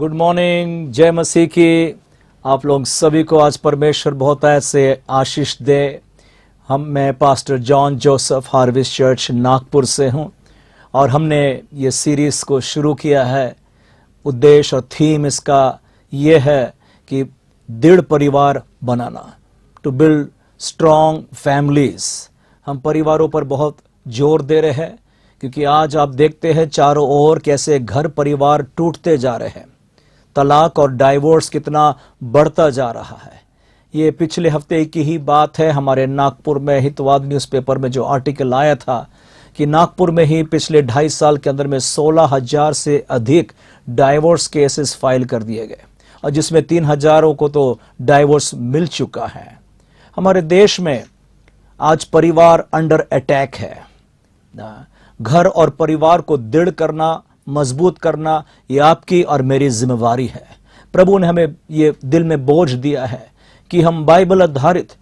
Good morning, जय मसीह की। आप लोग सभी को आज परमेश्वर बहुत ऐसे आशीष दे। मैं pastor John Joseph harvest church Nagpur से हूं और हमने ये सीरीज को शुरू किया है। उद्देश्य और थीम इसका ये है कि दृढ़ परिवार बनाना, टू बिल्ड स्ट्रॉन्ग फैमिलीज। हम परिवारों पर बहुत जोर दे रहे हैं क्योंकि आज आप देखते हैं चारों ओर कैसे घर परिवार टूटते जा रहे हैं। तलाक और डाइवोर्स कितना बढ़ता जा रहा है। ये पिछले हफ्ते की ही बात है। हमारे नागपुर में हितवाद न्यूज़पेपर में जो आर्टिकल आया था कि नागपुर में ही पिछले 2.5 साल के अंदर में 16,000 से अधिक डाइवोर्स केसेस फाइल कर दिए गए और जिसमें 3,000 को तो डाइवोर्स मिल चुका है। हमारे देश में आज परिवार अंडर अटैक है। घर और परिवार को दृढ़ करना, मजबूत करना, ये आपकी और मेरी जिम्मेवारी है। प्रभु ने हमें ये दिल में बोझ दिया है कि हम बाइबल आधारित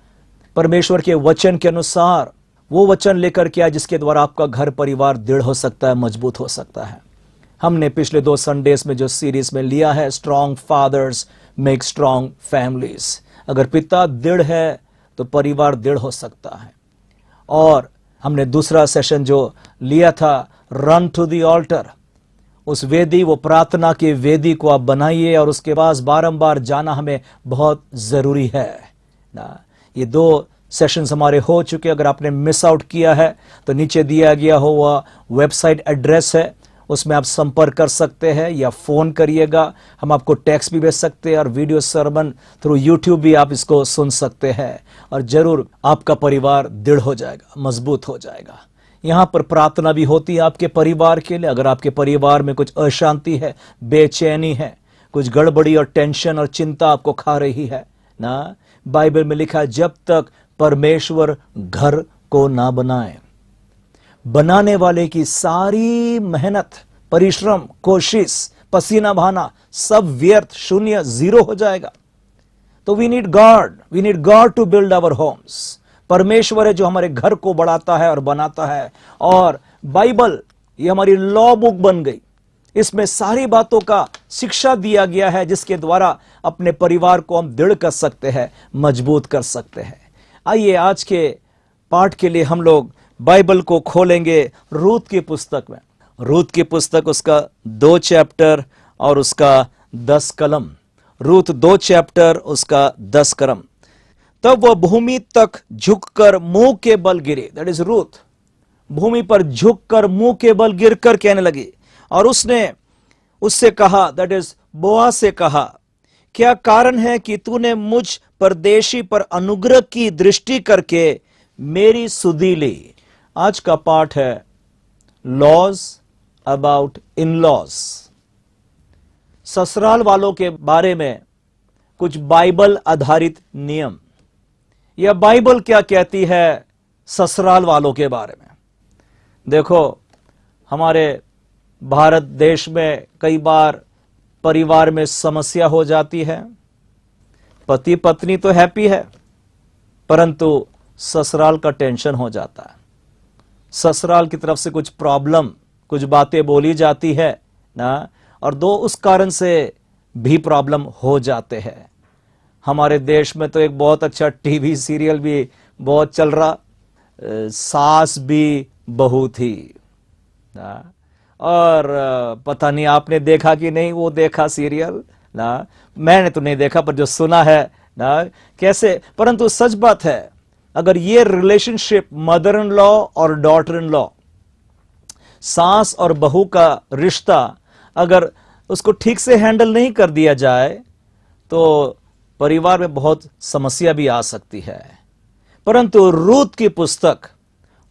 परमेश्वर के वचन के अनुसार वो वचन लेकर के आए जिसके द्वारा आपका घर परिवार दृढ़ हो सकता है, मजबूत हो सकता है। हमने पिछले 2 संडेज में जो सीरीज में लिया है, strong fathers make strong families. अगर पिता दृढ़ है तो परिवार दृढ़ हो सकता है। और हमने दूसरा सेशन जो लिया था, रन टू द ऑल्टर, उस वेदी, वो प्रार्थना की वेदी को आप बनाइए और उसके पास बारंबार जाना हमें बहुत जरूरी है ना। ये 2 सेशंस हमारे हो चुके। अगर आपने मिस आउट किया है तो नीचे दिया गया हो वह वेबसाइट एड्रेस है, उसमें आप संपर्क कर सकते हैं या फोन करिएगा। हम आपको टेक्स्ट भी भेज सकते हैं और वीडियो सरमन थ्रू यूट्यूब भी आप इसको सुन सकते हैं और जरूर आपका परिवार दृढ़ हो जाएगा, मजबूत हो जाएगा। यहाँ पर प्रार्थना भी होती है आपके परिवार के लिए। अगर आपके परिवार में कुछ अशांति है, बेचैनी है, कुछ गड़बड़ी और टेंशन और चिंता आपको खा रही है ना, बाइबल में लिखा है जब तक परमेश्वर घर को ना बनाए, बनाने वाले की सारी मेहनत, परिश्रम, कोशिश, पसीना बहाना सब व्यर्थ, शून्य, जीरो हो जाएगा। तो we need God to build our homes. परमेश्वर है जो हमारे घर को बढ़ाता है और बनाता है। और बाइबल ये हमारी लॉ बुक बन गई। इसमें सारी बातों का शिक्षा दिया गया है जिसके द्वारा अपने परिवार को हम दृढ़ कर सकते हैं, मजबूत कर सकते हैं। आइए आज के पाठ के लिए हम लोग बाइबल को खोलेंगे रूत की पुस्तक में। रूत की पुस्तक, उसका 2 चैप्टर और उसका 10 कलम। रूत 2 चैप्टर, उसका 10 कलम। तब वह भूमि तक झुककर मुंह के बल गिरे। That is Ruth. भूमि पर झुककर मुंह के बल गिरकर कहने लगी और उसने उससे कहा, दैट इज बोआज से कहा, क्या कारण है कि तूने मुझ परदेशी पर अनुग्रह की दृष्टि करके मेरी सुधि ली। आज का पाठ है लॉज अबाउट इन लॉज। ससुराल वालों के बारे में कुछ बाइबल आधारित नियम। यह बाइबल क्या कहती है ससुराल वालों के बारे में। देखो, हमारे भारत देश में कई बार परिवार में समस्या हो जाती है। पति पत्नी तो हैप्पी है परंतु ससुराल का टेंशन हो जाता है। ससुराल की तरफ से कुछ प्रॉब्लम, कुछ बातें बोली जाती है ना, और उस कारण से भी प्रॉब्लम हो जाते हैं। हमारे देश में तो एक बहुत अच्छा टीवी सीरियल भी बहुत चल रहा, सास भी बहू थी ना। और पता नहीं आपने देखा कि नहीं वो देखा सीरियल ना। मैंने तो नहीं देखा पर जो सुना है ना कैसे। परंतु सच बात है, अगर ये रिलेशनशिप मदर इन लॉ और डॉटर इन लॉ, सास और बहू का रिश्ता, अगर उसको ठीक से हैंडल नहीं कर दिया जाए तो परिवार में बहुत समस्या भी आ सकती है। परंतु रूत की पुस्तक,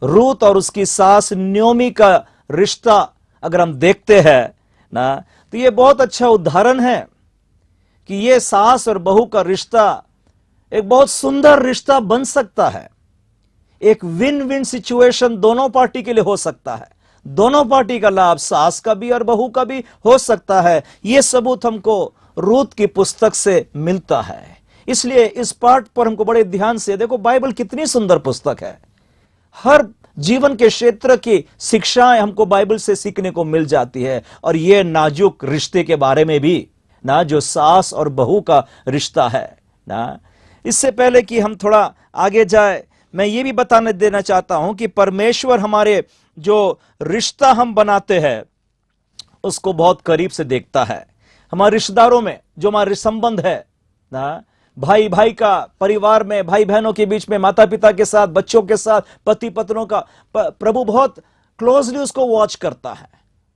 रूत और उसकी सास नयोमी का रिश्ता अगर हम देखते हैं ना, तो यह बहुत अच्छा उदाहरण है कि यह सास और बहू का रिश्ता एक बहुत सुंदर रिश्ता बन सकता है। एक विन विन सिचुएशन दोनों पार्टी के लिए हो सकता है। दोनों पार्टी का लाभ, सास का भी और बहू का भी हो सकता है। यह सबूत हमको रूत की पुस्तक से मिलता है। इसलिए इस पाठ पर हमको बड़े ध्यान से देखो, बाइबल कितनी सुंदर पुस्तक है। हर जीवन के क्षेत्र की शिक्षाएं हमको बाइबल से सीखने को मिल जाती है। और यह नाजुक रिश्ते के बारे में भी ना, जो सास और बहू का रिश्ता है ना। इससे पहले कि हम थोड़ा आगे जाए, मैं ये भी बताने देना चाहता हूं कि परमेश्वर हमारे जो रिश्ता हम बनाते हैं उसको बहुत करीब से देखता है। हमारे रिश्तेदारों में जो हमारे संबंध है ना, भाई भाई का, परिवार में भाई बहनों के बीच में, माता पिता के साथ, बच्चों के साथ, पति पत्नियों का, प्रभु बहुत क्लोजली उसको वॉच करता है,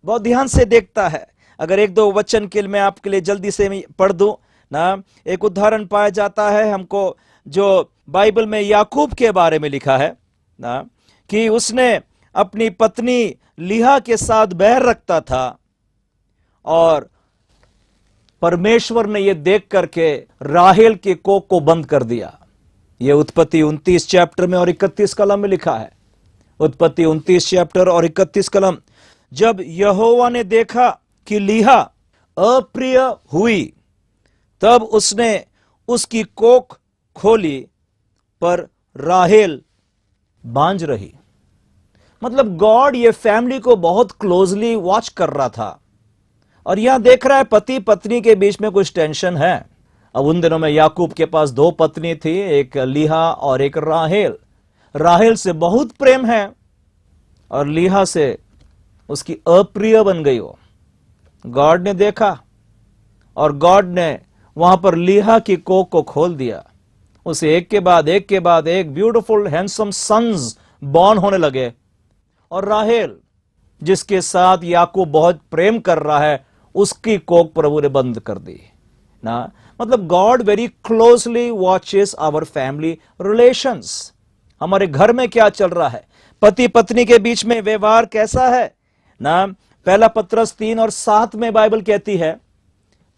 बहुत ध्यान से देखता है। अगर एक दो वचन के मैं आपके लिए जल्दी से पढ़ दूं ना, एक उदाहरण पाया जाता है हमको जो बाइबल में याकूब के बारे में लिखा है ना, कि उसने अपनी पत्नी लिहा के साथ बैर रखता था और परमेश्वर ने यह देख करके राहेल के कोख को बंद कर दिया। यह उत्पत्ति 29 चैप्टर में और 31 कलम में लिखा है। उत्पत्ति 29 चैप्टर और 31 कलम। जब यहोवा ने देखा कि लिहा अप्रिय हुई, तब उसने उसकी कोख खोली, पर राहेल बांझ रही। मतलब गॉड ये फैमिली को बहुत क्लोजली वॉच कर रहा था और यहां देख रहा है पति पत्नी के बीच में कुछ टेंशन है। अब उन दिनों में याकूब के पास दो पत्नी थी, एक लिहा और एक राहेल। राहेल से बहुत प्रेम है और लिहा से उसकी अप्रिय बन गई वो। गॉड ने देखा और गॉड ने वहां पर लिहा की कोख को खोल दिया। उसे एक के बाद एक ब्यूटीफुल हैंडसम सन्स बॉर्न होने लगे और राहेल जिसके साथ याकूब बहुत प्रेम कर रहा है उसकी कोख प्रभु ने बंद कर दी ना। मतलब God very closely watches our family relations. हमारे घर में क्या चल रहा है, पति पत्नी के बीच में व्यवहार कैसा है ना। पहला पत्रस 3 और 7 में बाइबल कहती है,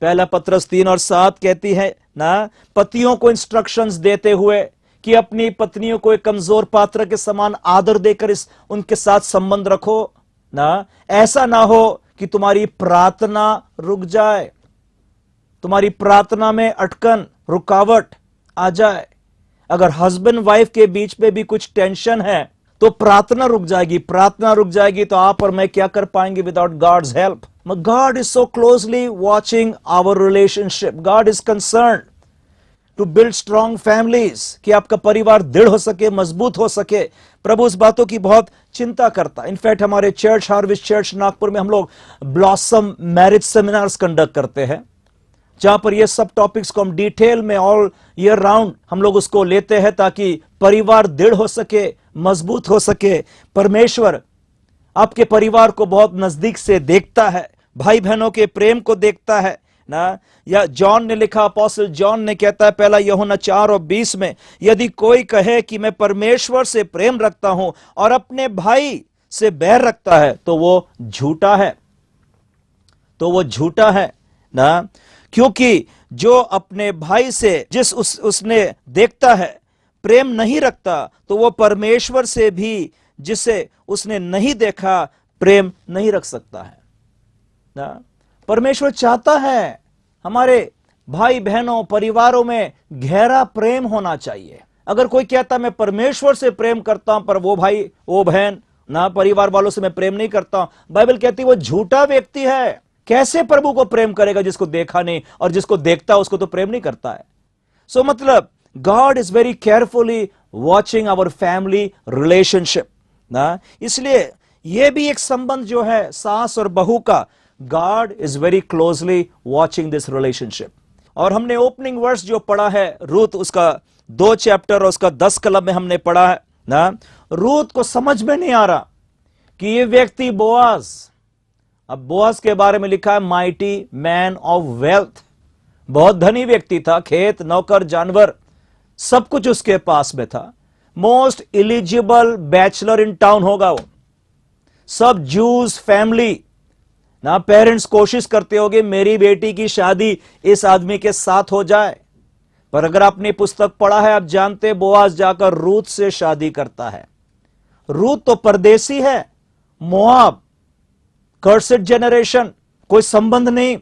पहला पत्रस 3 और 7 कहती है ना, पतियों को इंस्ट्रक्शंस देते हुए कि अपनी पत्नियों को एक कमजोर पात्र के समान आदर देकर उनके साथ संबंध रखो ना। ऐसा ना हो कि तुम्हारी प्रार्थना रुक जाए, तुम्हारी प्रार्थना में अटकन, रुकावट आ जाए। अगर हस्बैंड वाइफ के बीच में भी कुछ टेंशन है तो प्रार्थना रुक जाएगी। प्रार्थना रुक जाएगी तो आप और मैं क्या कर पाएंगे without God's help. God is so closely watching our relationship. God is concern to build strong families, कि आपका परिवार दृढ़ हो सके, मजबूत हो सके। प्रभु इस बातों की बहुत चिंता करता है। इनफैक्ट हमारे चर्च, हार्वेस्ट चर्च नागपुर में हम लोग ब्लॉसम मैरिज सेमिनार्स कंडक्ट करते हैं, जहां पर ये सब टॉपिक्स को हम डिटेल में ऑल ईयर राउंड हम लोग उसको लेते हैं ताकि परिवार दृढ़ हो सके, मजबूत हो सके। परमेश्वर आपके परिवार को बहुत नजदीक से देखता है, भाई बहनों के प्रेम को देखता है ना। या जॉन ने लिखा, अपोस्टल जॉन ने कहता है पहला यूहन्ना 4 और 20 में, यदि कोई कहे कि मैं परमेश्वर से प्रेम रखता हूं और अपने भाई से बैर रखता है तो वो झूठा है, तो वो झूठा है ना। क्योंकि जो अपने भाई से उसने देखता है प्रेम नहीं रखता तो वो परमेश्वर से भी जिसे उसने नहीं देखा प्रेम नहीं रख सकता है ना। परमेश्वर चाहता है हमारे भाई बहनों, परिवारों में गहरा प्रेम होना चाहिए। अगर कोई कहता मैं परमेश्वर से प्रेम करता हूं पर वो भाई वो बहन ना, परिवार वालों से मैं प्रेम नहीं करता हूं, बाइबल कहती है वो झूठा व्यक्ति है। कैसे प्रभु को प्रेम करेगा जिसको देखा नहीं, और जिसको देखता उसको तो प्रेम नहीं करता है। सो मतलब God is very carefully watching our family relationship ना। इसलिए यह भी एक संबंध जो है सास और बहू का, God is very closely watching this relationship। और हमने ओपनिंग वर्स जो पढ़ा है रूत, उसका 2 चैप्टर और उसका 10 कलम में हमने पढ़ा है ना। रूत को समझ में नहीं आ रहा कि ये व्यक्ति बोआज, अब बोआज के बारे में लिखा है माइटी मैन ऑफ वेल्थ, बहुत धनी व्यक्ति था, खेत, नौकर, जानवर सब कुछ उसके पास में था। Most eligible bachelor in town होगा वो। सब जूस फैमिली ना, पेरेंट्स कोशिश करते होंगे मेरी बेटी की शादी इस आदमी के साथ हो जाए, पर अगर आपने पुस्तक पढ़ा है आप जानते बोआज जाकर रूत से शादी करता है। रूत तो परदेसी है, मोआब, कर्सेड जनरेशन, कोई संबंध नहीं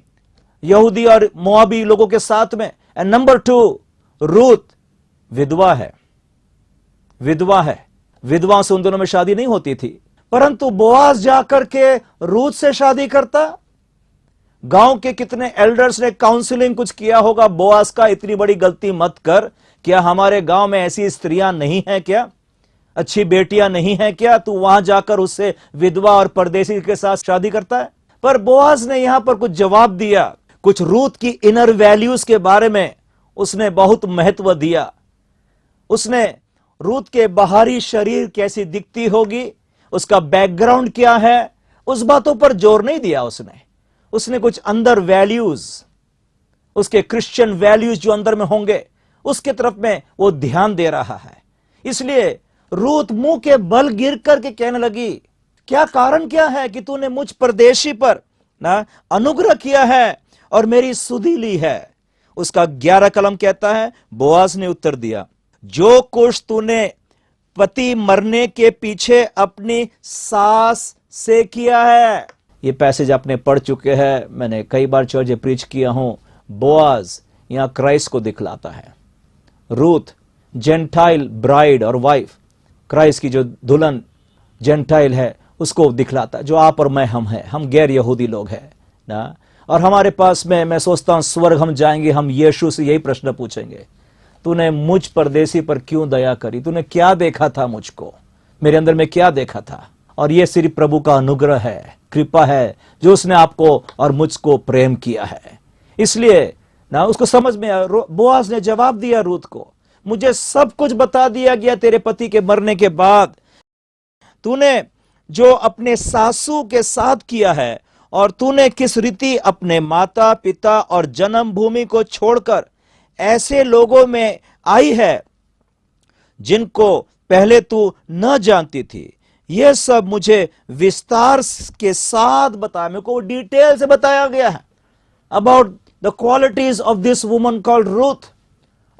यहूदी और मोआबी लोगों के साथ में। एंड नंबर 2, रूत विधवा है, विधवा है। विधवाओं से उन दोनों में शादी नहीं होती थी, परंतु बोआज जाकर के रूत से शादी करता। गांव के कितने एल्डर्स ने काउंसलिंग कुछ किया होगा, बोआज का इतनी बड़ी गलती मत कर, क्या हमारे गांव में ऐसी स्त्रियां नहीं हैं क्या, अच्छी बेटियां नहीं हैं क्या, तू वहां जाकर उससे विधवा और परदेसी के साथ शादी करता है। पर बोआज ने यहां पर कुछ जवाब दिया, कुछ रूथ की इनर वैल्यूज के बारे में उसने बहुत महत्व दिया। उसने रूथ के बाहरी शरीर कैसी दिखती होगी, उसका बैकग्राउंड क्या है, उस बातों पर जोर नहीं दिया उसने कुछ अंदर वैल्यूज, उसके क्रिश्चियन वैल्यूज जो अंदर में होंगे उसके तरफ में वो ध्यान दे रहा है। इसलिए रूथ मुंह के बल गिर करके कहने लगी, क्या कारण क्या है कि तूने मुझ परदेशी पर ना अनुग्रह किया है और मेरी सुधि ली है। उसका 11 कलम कहता है, बोआज ने उत्तर दिया, जो कुछ तूने पति मरने के पीछे अपनी सास से किया है। ये पैसेज आपने पढ़ चुके हैं, मैंने कई बार चर्च में प्रीच किया हूं। बोआज यहां क्राइस्ट को दिखलाता है। रूथ जेंटाइल ब्राइड और वाइफ, क्राइस्ट की जो दुल्हन जेंटाइल है उसको दिखलाता है, जो आप और मैं हम हैं, हम गैर यहूदी लोग हैं ना। और हमारे पास में, मैं सोचता हूं स्वर्ग हम जाएंगे, हम यीशु से यही प्रश्न पूछेंगे, तूने मुझ परदेसी पर क्यों दया करी, तूने क्या देखा था मुझको, मेरे अंदर में क्या देखा था। और यह सिर्फ प्रभु का अनुग्रह है, कृपा है, जो उसने आपको और मुझको प्रेम किया है। इसलिए ना उसको समझ में आया। बोआज ने जवाब दिया रूथ को, मुझे सब कुछ बता दिया गया तेरे पति के मरने के बाद, तूने जो अपने सासू के साथ किया है और तूने किस रीति अपने माता पिता और जन्मभूमि को छोड़कर ऐसे लोगों में आई है जिनको पहले तू न जानती थी। यह सब मुझे विस्तार के साथ बताया, मेरे को डिटेल से बताया गया है about the qualities of this woman called Ruth.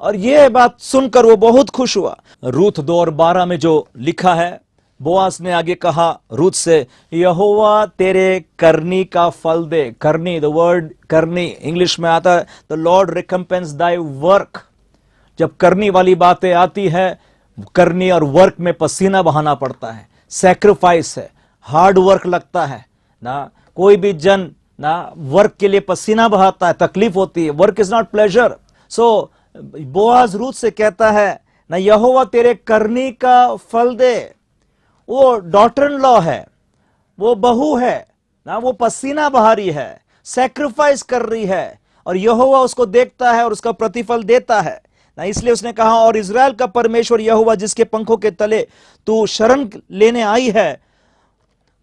और यह बात सुनकर वो बहुत खुश हुआ। रूथ 2 और 12 में जो लिखा है, बोआज ने आगे कहा रूथ से, यहोवा तेरे करनी का फल दे। करनी, द वर्ड करनी इंग्लिश में आता है the Lord recompense thy work. जब करनी वाली बातें आती है, करनी और वर्क में पसीना बहाना पड़ता है, सैक्रिफाइस है, हार्ड वर्क लगता है ना। कोई भी जन ना वर्क के लिए पसीना बहाता है, तकलीफ होती है, work is not pleasure. So Boaz Ruth से कहता है ना, यहोवा तेरे करनी का फल दे। वो डॉटर इन लॉ है, वो बहू है ना, वो पसीना बहा रही है, सैक्रिफाइस कर रही है, और यहोवा उसको देखता है और उसका प्रतिफल देता है ना। इसलिए उसने कहा, और इजराइल का परमेश्वर यहोवा जिसके पंखों के तले तू शरण लेने आई है,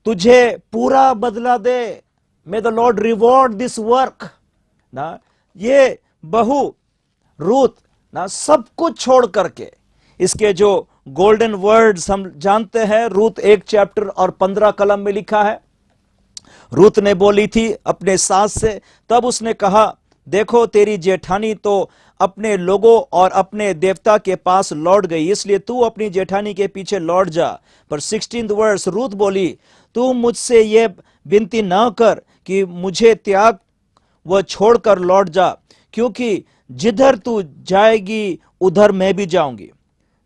तुझे पूरा बदला दे। May the lord reward this work ना। ये बहू रूथ ना सब कुछ छोड़ करके, इसके जो गोल्डन वर्ड्स हम जानते हैं, रूथ 1 चैप्टर और 15 कलम में लिखा है। रूथ ने बोली थी अपने सास से, तब उसने कहा, देखो तेरी जेठानी तो अपने लोगों और अपने देवता के पास लौट गई, इसलिए तू अपनी जेठानी के पीछे लौट जा। पर 16th वर्स, रूथ बोली, तू मुझसे ये विनती ना कर कि मुझे त्याग व छोड़कर लौट जा, क्योंकि जिधर तू जाएगी उधर मैं भी जाऊंगी,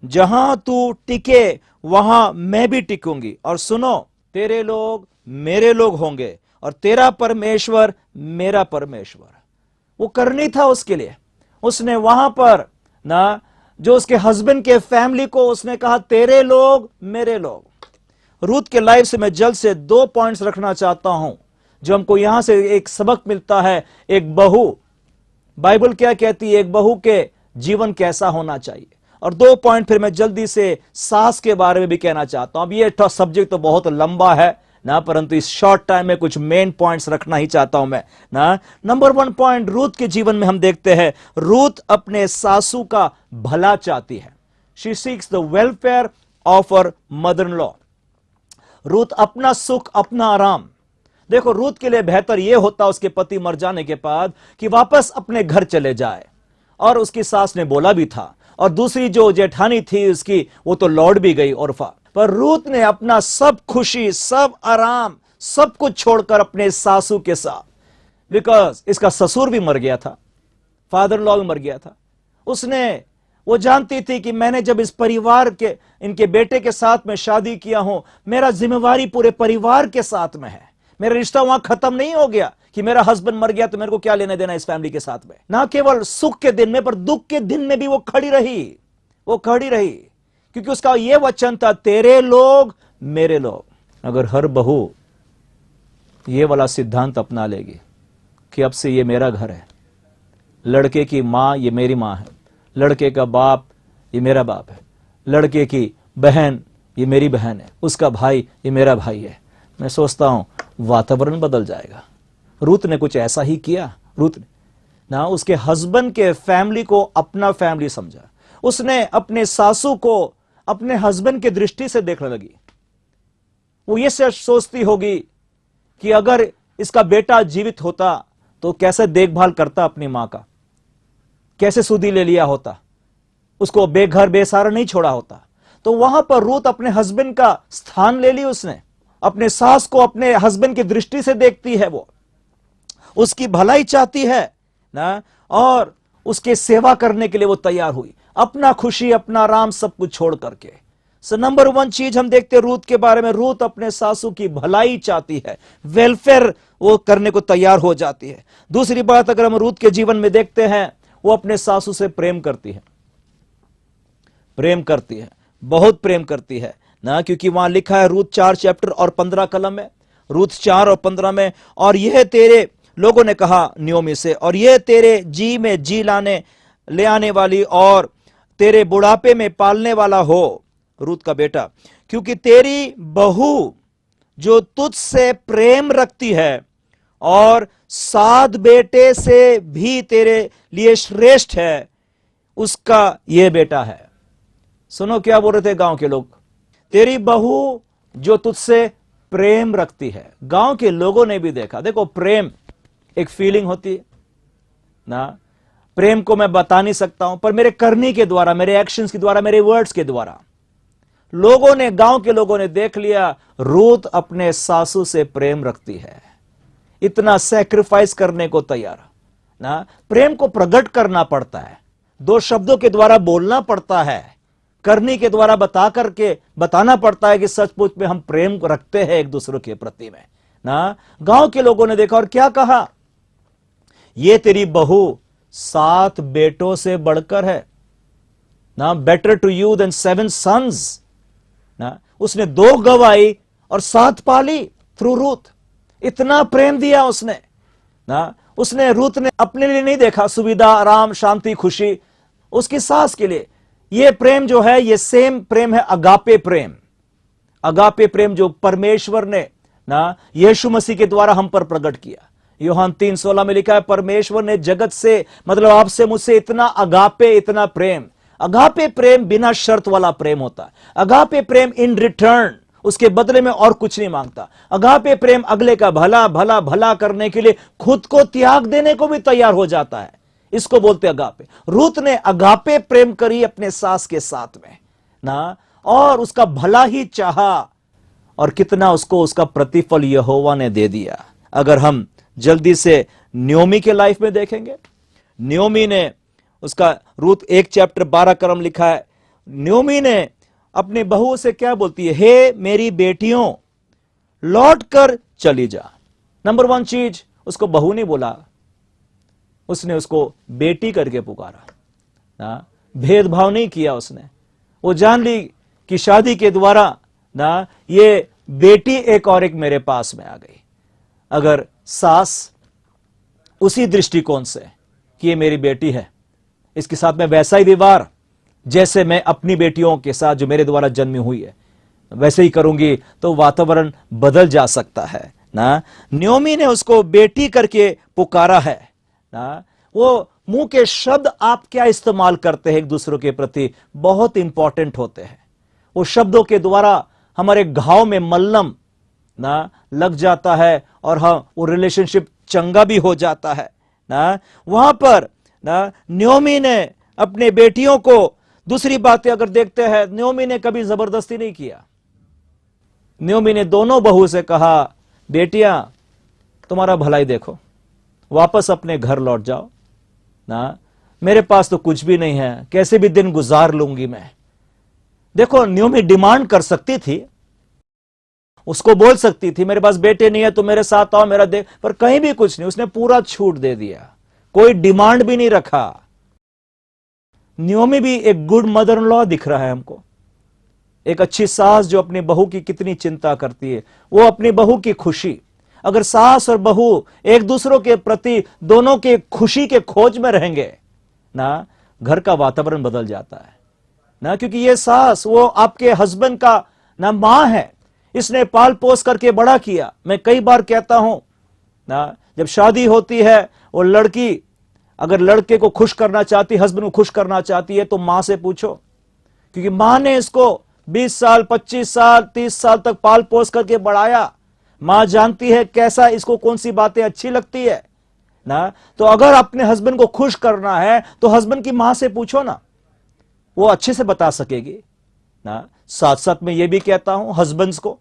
जहां तू टिके वहां मैं भी टिकूंगी। और सुनो, तेरे लोग मेरे लोग होंगे और तेरा परमेश्वर मेरा परमेश्वर। वो करनी था उसके लिए। उसने वहां पर ना जो उसके हस्बैंड के फैमिली को उसने कहा, तेरे लोग मेरे लोग। रूथ के लाइफ से मैं जल्द से 2 पॉइंट्स रखना चाहता हूं जो हमको यहां से एक सबक मिलता है। एक बहू, बाइबल क्या कहती है, एक बहू के जीवन कैसा होना चाहिए। और 2 पॉइंट फिर मैं जल्दी से सास के बारे में भी कहना चाहता हूं। अब ये सब्जेक्ट तो बहुत लंबा है ना, परंतु इस शॉर्ट टाइम में कुछ मेन पॉइंट्स रखना ही चाहता हूं मैं ना। नंबर 1 पॉइंट रूथ के जीवन में हम देखते हैं, रूथ अपने सासू का भला चाहती है। She seeks the welfare of her mother in law. Ruth अपना सुख, अपना आराम। देखो, रूथ के लिए बेहतर यह होता उसके पति मर जाने के बाद कि वापस अपने घर चले जाए, और उसकी सास ने बोला भी था। और दूसरी जो जेठानी थी उसकी, वो तो लौट भी गई औरफा। पर रूथ ने अपना सब खुशी, सब आराम, सब कुछ छोड़कर अपने सासू के साथ, बिकॉज इसका ससुर भी मर गया था, फादर लॉ भी मर गया था। उसने, वो जानती थी कि मैंने जब इस परिवार के, इनके बेटे के साथ में शादी किया हूं, मेरा जिम्मेवारी पूरे परिवार के साथ में है। मेरा रिश्ता वहां खत्म नहीं हो गया कि मेरा हस्बैंड मर गया तो मेरे को क्या लेने देना इस फैमिली के साथ में। ना केवल सुख के दिन में पर दुख के दिन में भी वो खड़ी रही, क्योंकि उसका यह वचन था, तेरे लोग मेरे लोग। अगर हर बहू ये वाला सिद्धांत अपना लेगी कि अब से ये मेरा घर है, लड़के की मां ये मेरी मां है, लड़के का बाप ये मेरा बाप है, लड़के की बहन ये मेरी बहन है, उसका भाई ये मेरा भाई है, मैं सोचता हूं वातावरण बदल जाएगा। रूत ने कुछ ऐसा ही किया। रूत ने ना उसके हस्बैंड के फैमिली को अपना फैमिली समझा। उसने अपने सासू को अपने हस्बैंड की दृष्टि से देखने लगी। वो ये सोचती होगी कि अगर इसका बेटा जीवित होता तो कैसे देखभाल करता अपनी मां का, कैसे सुधी ले लिया होता, उसको बेघर बेसहारा नहीं छोड़ा होता। तो वहां पर रूत अपने हस्बैंड का स्थान ले ली। उसने अपने सास को अपने हस्बैंड की दृष्टि से देखती है, वो उसकी भलाई चाहती है ना, और उसके सेवा करने के लिए वो तैयार हुई, अपना खुशी अपना आराम सब कुछ छोड़ करके। सो नंबर 1 चीज हम देखते हैं रूत के बारे में, रूत अपने सासू की भलाई चाहती है, वेलफेयर वो करने को तैयार हो जाती है। दूसरी बात अगर हम रूत के जीवन में देखते हैं, वो अपने सासू से प्रेम करती है, बहुत प्रेम करती है ना, क्योंकि वहां लिखा है रूत 4 चैप्टर और 15 कलम में, रूत 4 और 15 में, और यह तेरे लोगों ने कहा नियोमी से, और यह तेरे जी में जी ले आने वाली और तेरे बुढ़ापे में पालने वाला हो, रूत का बेटा, क्योंकि तेरी बहू जो तुझसे प्रेम रखती है और 7 बेटे से भी तेरे लिए श्रेष्ठ है, उसका यह बेटा है। सुनो क्या बोल रहे थे गांव के लोग, तेरी बहू जो तुझसे प्रेम रखती है। गांव के लोगों ने भी देखा। देखो, प्रेम एक फीलिंग होती है ना, प्रेम को मैं बता नहीं सकता हूं, पर मेरे करने के द्वारा, मेरे एक्शंस के द्वारा, मेरे वर्ड्स के द्वारा लोगों ने, गांव के लोगों ने देख लिया रूत अपने सासू से प्रेम रखती है, इतना सैक्रिफाइस करने को तैयार ना। प्रेम को प्रकट करना पड़ता है, 2 शब्दों के द्वारा बोलना पड़ता है, करने के द्वारा बताना पड़ता है कि सचमुच में हम प्रेम रखते हैं एक दूसरे के प्रति में ना। गांव के लोगों ने देखा और क्या कहा, ये तेरी बहू 7 बेटों से बढ़कर है ना, better to you than 7 sons ना। उसने 2 गवाई और 7 पाली थ्रू रूत। इतना प्रेम दिया उसने ना। उसने, रूत ने अपने लिए नहीं देखा सुविधा, आराम, शांति, खुशी, उसकी सास के लिए। यह प्रेम जो है, यह सेम प्रेम है अगापे प्रेम जो परमेश्वर ने ना यीशु मसीह के द्वारा हम पर प्रकट किया। यूहन्ना 3:16 में लिखा है, परमेश्वर ने जगत से, मतलब आपसे मुझसे इतना अगापे प्रेम बिना शर्त वाला प्रेम होता है। अगापे प्रेम इन रिटर्न, उसके बदले में और कुछ नहीं मांगता। अगापे प्रेम अगले का भला करने के लिए खुद को त्याग देने को भी तैयार हो जाता है, इसको बोलते अगापे। रूत ने अगापे प्रेम करी अपने सास के साथ में ना, और उसका भला ही चाहा, और कितना उसको उसका प्रतिफल यहोवा ने दे दिया। अगर हम जल्दी से नियोमी के लाइफ में देखेंगे, नियोमी ने उसका, रूत 1 चैप्टर 12 कलम लिखा है, नियोमी ने अपनी बहू से क्या बोलती है, हे मेरी बेटियों लौट कर चली जा। नंबर 1 चीज, उसको बहू नहीं बोला, उसने उसको बेटी करके पुकारा ना, भेदभाव नहीं किया उसने। वो जान ली कि शादी के द्वारा ना ये बेटी एक और एक मेरे पास में आ गई। अगर सास उसी दृष्टिकोण से कि ये मेरी बेटी है, इसके साथ में वैसा ही व्यवहार जैसे मैं अपनी बेटियों के साथ जो मेरे द्वारा जन्मी हुई है वैसे ही करूंगी, तो वातावरण बदल जा सकता है ना। नियोमी ने उसको बेटी करके पुकारा है ना। वो मुंह के शब्द आप क्या इस्तेमाल करते हैं एक दूसरे के प्रति, बहुत इंपॉर्टेंट होते हैं। वो शब्दों के द्वारा हमारे घाव में मल्लम ना लग जाता है, और हाँ, वो रिलेशनशिप चंगा भी हो जाता है ना। वहां पर ना नियोमी ने अपने बेटियों को, दूसरी बातें अगर देखते हैं, नियोमी ने कभी जबरदस्ती नहीं किया। नियोमी ने दोनों बहू से कहा, बेटियां तुम्हारा भलाई देखो, वापस अपने घर लौट जाओ ना, मेरे पास तो कुछ भी नहीं है, कैसे भी दिन गुजार लूंगी मैं। देखो, नियोमी डिमांड कर सकती थी, उसको बोल सकती थी मेरे पास बेटे नहीं है तो मेरे साथ आओ मेरा देख, पर कहीं भी कुछ नहीं, उसने पूरा छूट दे दिया, कोई डिमांड भी नहीं रखा। नियोमी भी एक गुड मदर इन लॉ दिख रहा है हमको, एक अच्छी सास जो अपनी बहू की कितनी चिंता करती है, वो अपनी बहू की खुशी। अगर सास और बहू एक दूसरों के प्रति दोनों के खुशी के खोज में रहेंगे ना, घर का वातावरण बदल जाता है ना, क्योंकि ये सास वो आपके हस्बैंड का ना मां है, इसने पाल पोस करके बड़ा किया। मैं कई बार कहता हूं ना, जब शादी होती है वो लड़की अगर लड़के को खुश करना चाहती, हस्बैंड को खुश करना चाहती है तो मां से पूछो, क्योंकि मां ने इसको 20 साल 25 साल 30 साल तक पाल पोस करके बढ़ाया। मां जानती है कैसा इसको कौन सी बातें अच्छी लगती है ना। तो अगर अपने हस्बैंड को खुश करना है तो हस्बैंड की मां से पूछो ना, वो अच्छे से बता सकेगी ना। साथ साथ में ये भी कहता हूं, हस्बैंड्स को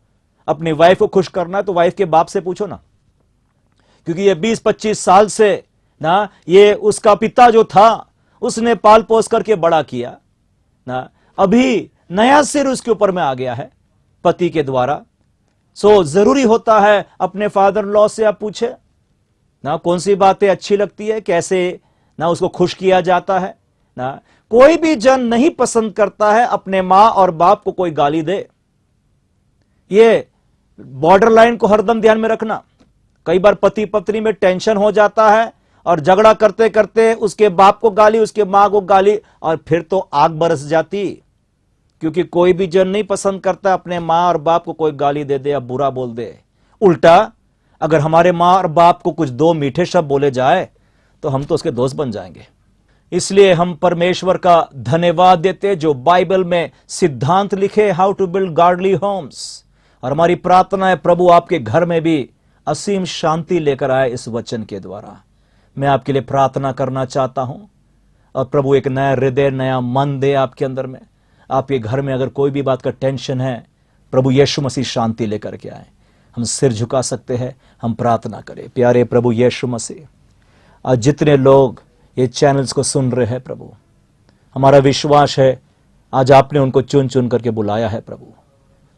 अपनी वाइफ को खुश करना है तो वाइफ के बाप से पूछो ना, क्योंकि ये 20-25 साल से ना ये उसका पिता जो था उसने पाल पोस करके बड़ा किया ना, अभी नया सिर उसके ऊपर में आ गया है पति के द्वारा। सो जरूरी होता है अपने फादर लॉ से आप पूछे ना, कौन सी बातें अच्छी लगती है, कैसे ना उसको खुश किया जाता है ना। कोई भी जन नहीं पसंद करता है अपने मां और बाप को कोई गाली दे। ये बॉर्डर लाइन को हरदम ध्यान में रखना। कई बार पति पत्नी में टेंशन हो जाता है और झगड़ा करते करते उसके बाप को गाली, उसके मां को गाली, और फिर तो आग बरस जाती, क्योंकि कोई भी जन नहीं पसंद करता अपने मां और बाप को कोई गाली दे दे या बुरा बोल दे। उल्टा अगर हमारे मां और बाप को कुछ दो मीठे शब्द बोले जाए तो हम तो उसके दोस्त बन जाएंगे। इसलिए हम परमेश्वर का धन्यवाद देते जो बाइबल में सिद्धांत लिखे, how to build godly homes. और हमारी प्रार्थना है प्रभु आपके घर में भी असीम शांति लेकर आए इस वचन के द्वारा। मैं आपके लिए प्रार्थना करना चाहता हूं, और प्रभु एक नया हृदय नया मन दे आपके अंदर में। आपके घर में अगर कोई भी बात का टेंशन है, प्रभु यीशु मसीह शांति लेकर के आए। हम सिर झुका सकते हैं, हम प्रार्थना करें। प्यारे प्रभु यीशु मसीह, आज जितने लोग ये चैनल्स को सुन रहे हैं प्रभु, हमारा विश्वास है आज आपने उनको चुन चुन करके बुलाया है प्रभु,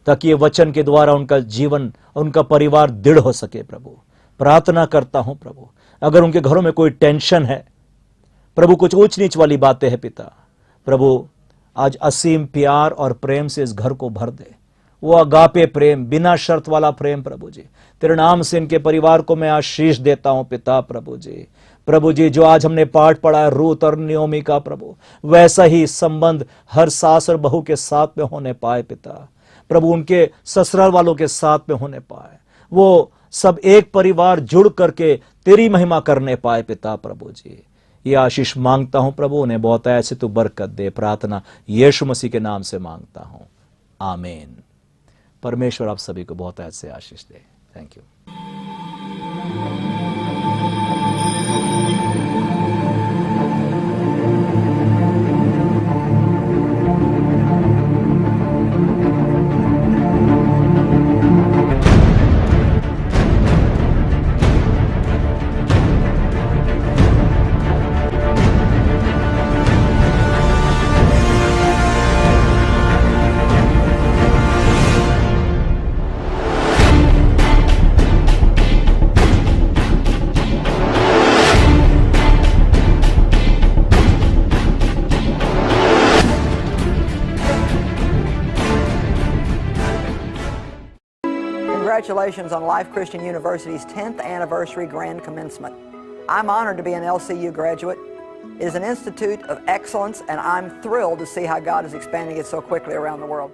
ताकि ये वचन के द्वारा उनका जीवन उनका परिवार दृढ़ हो सके। प्रभु प्रार्थना करता हूं प्रभु, अगर उनके घरों में कोई टेंशन है प्रभु, कुछ ऊंच नीच वाली बातें हैं पिता, प्रभु आज असीम प्यार और प्रेम से इस घर को भर दे। वो अगापे प्रेम, बिना शर्त वाला प्रेम प्रभु जी, तेरे नाम से इनके परिवार को मैं आशीष देता हूं पिता। प्रभु जी जो आज हमने पाठ पढ़ा है रूत और नियोमी का प्रभु, वैसा ही संबंध हर सास और बहू के साथ में होने पाए पिता। प्रभु उनके ससुराल वालों के साथ में होने पाए, वो सब एक परिवार जुड़ करके तेरी महिमा करने पाए पिता। प्रभु जी ये आशीष मांगता हूं प्रभु, उन्हें बहुत ऐसे तू बरकत दे। प्रार्थना यीशु मसीह के नाम से मांगता हूं, आमीन। परमेश्वर आप सभी को बहुत ऐसे आशीष दे। Thank you. Congratulations on Life Christian University's 10th anniversary grand commencement. I'm honored to be an LCU graduate. It is an institute of excellence, and I'm thrilled to see how God is expanding it so quickly around the world.